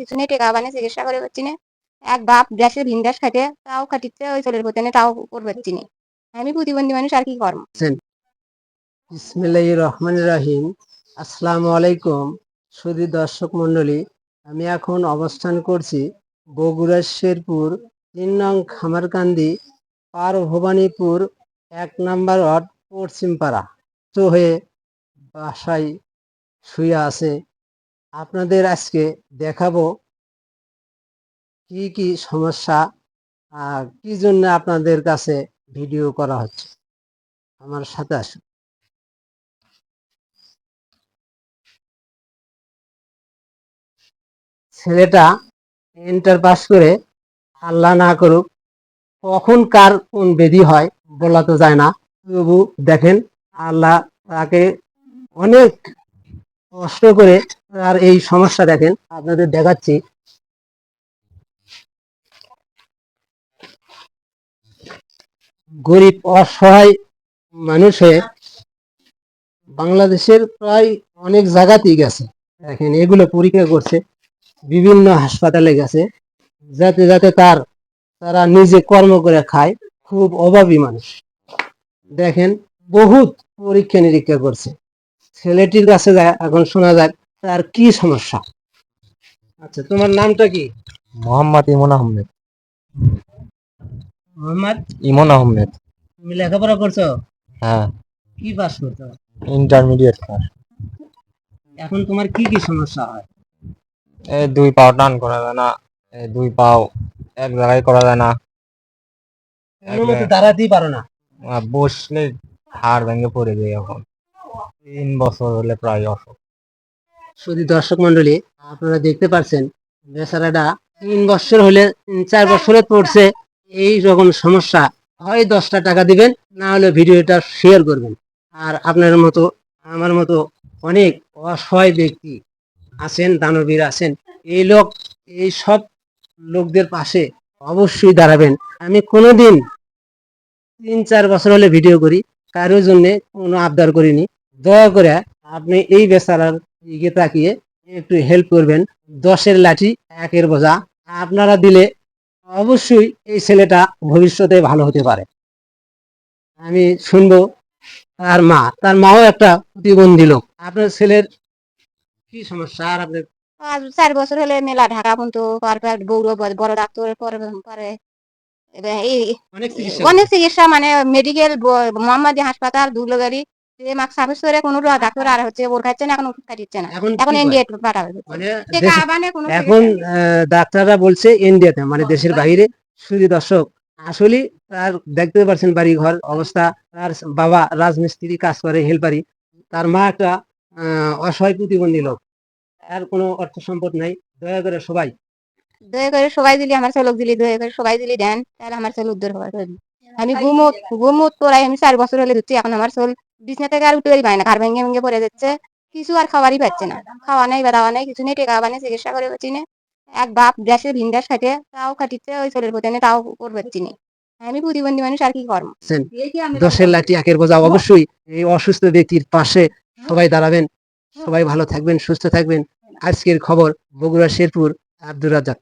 কিছু নেই, টেকা বানিয়ে চিকিৎসা করে পাচ্ছি না। এক বাপ দেশে ভিন দেশ খাটে, তাও খাটিচ্ছে, ওই ছেলের প্রতি তাও করবে পাচ্ছি না। আমি প্রতিবন্ধী মানুষ, আর কি করবো। বিসমিল্লাহির রহমানির রহিম। আসসালামু আলাইকুম সুধী দর্শক মন্ডলী, আমি এখন অবস্থান করছি বগুড়ার শেরপুর ৩ নং খামারকান্দি পার ভবানীপুর ১ নম্বর ওয়ার্ড পশ্চিমপাড়া তো হয়ে বাসায় শুয়ে আছে। আপনাদের আজকে দেখাবো কি কি সমস্যা, কি জন্য আপনাদের কাছে ভিডিও করা হচ্ছে। আমার সাথে আসুন। ছেলেটা ইন্টার পাস করে, আল্লাহ না করুক কখন কার কোন বেদি হয় বলা তো যায় না, তবু দেখেন আল্লাহ তাকে অনেক কষ্ট করে তার এই সমস্যা দেখেন আপনাদের দেখাচ্ছি। গরিব অসহায় মানুষে বাংলাদেশের প্রায় অনেক জায়গাতেই গেছে, দেখেন এগুলো পরীক্ষা করছে, বিভিন্ন হাসপাতালে গেছে, যাতে যাতে তারা নিজে কর্ম করে খায়, খুব অভাবী মানুষ। দেখেন বহুত পরীক্ষা নিরীক্ষা করছে। ছেলেটির কাছে যায়, এখন শোনা যাক তার কি সমস্যা। আচ্ছা, তোমার নামটা কি? মোহাম্মদ ইমন আহমেদ। মোহাম্মদ ইমন আহমেদ। তুমি লেখাপড়া করছো? হ্যাঁ, কি পাস করছো? Intermediate class. এখন তোমার কি কি সমস্যা হয়? এই দুই পাও টান করা যায় না, এই দুই পাও এক জায়গায় করা যায় না, কোনো মতো দাঁড়াতেই পারো না? বসলে হাড় ভেঙে পড়ে যায়। এখন ৩ বছর হলে প্রায় অসুখ। শুধু দর্শক মন্ডলী, আপনারা দেখতে পাচ্ছেন বেচারাটা ৩ বছর হলে ৪ বছরে পড়ছে এই রকম সমস্যা। হয় 10টা টাকা দিবেন, না হলে ভিডিওটা শেয়ার করবেন। আর আপনার মতো আমার মতো অনেক অসহায় ব্যক্তি আছেন, দানবীর আছেন, এই সব লোকদের পাশে অবশ্যই দাঁড়াবেন। আমি কোনোদিন ৩-৪ বছর হলে ভিডিও করি, কারোর জন্য কোনো আবদার করিনি। দয়া করে আপনি এই বেচারার দিকে তাকিয়ে একটু হেল্প করবেন। 10-এর লাঠি 1-এর বোঝা আপনারা দিলে অবশ্যই এই ছেলেটা ভবিষ্যতে ভালো হতে পারে। আমি শুনবো তার মাও একটা প্রতিবন্ধী লোক। আপনার ছেলের কি সমস্যা? আর আপনার 4 বছর হলে মেলা ঢাকা পর্যন্ত বৌর বড় ডাক্তার পরে অনেক চিকিৎসা, মানে মেডিকেল মোহাম্মদ হাসপাতাল ধুলোগাড়ি সার্ভিস করে কোনো ডাক্তার আর হচ্ছে ওর খাচ্ছে না, এখন ওষুধ খাটিচ্ছে না, এখন ইন্ডিয়া পাঠাবে। এখন ডাক্তাররা বলছে ইন্ডিয়াতে, মানে দেশের বাইরে। শুধু দর্শক, আসলে তার দেখতে পাচ্ছেন বাড়ি ঘর অবস্থা, তার বাবা রাজমিস্ত্রি কাজ করে, হেল্পারি, তার মা একটা অসহায় প্রতিবন্ধী লোক, আর কোনো অর্থ সম্পদ নাই। দয়া করে সবাই দিলি আমার ছেলে দিলি, দয়া করে সবাই দিলি দেন, তাহলে আমার ছেলে উদ্ধার হবে। আমি ঘুমত পড়াই, আমি 4 বছর হলে ধরছি, এখন আমার ছেলে বিছনা থেকে আর উঠতে পারি না, ঘর ভেঙে ভেঙে পড়ে যাচ্ছে, কিছু আর খাবারই পাচ্ছে না, খাওয়া নেই বেড়াওয়া নেই, কিছু নেই, টেকা বানিয়ে চিকিৎসা করে পাচ্ছি না। এক বাপ দেশে ভিন দেশ খাটে, তাও খাটিচ্ছে, ওই ছেলের প্রতি তাও করে পাচ্ছি না। আমি প্রতিবন্ধী মানুষ, আর কি করবো। 10-এর লাঠি 1-এর বোঝা। অবশ্যই এই অসুস্থ ব্যক্তির পাশে সবাই দাঁড়াবেন। সবাই ভালো থাকবেন, সুস্থ থাকবেন। আজকের খবর বগুড়া শেরপুর, আব্দুর রাজ্জাক।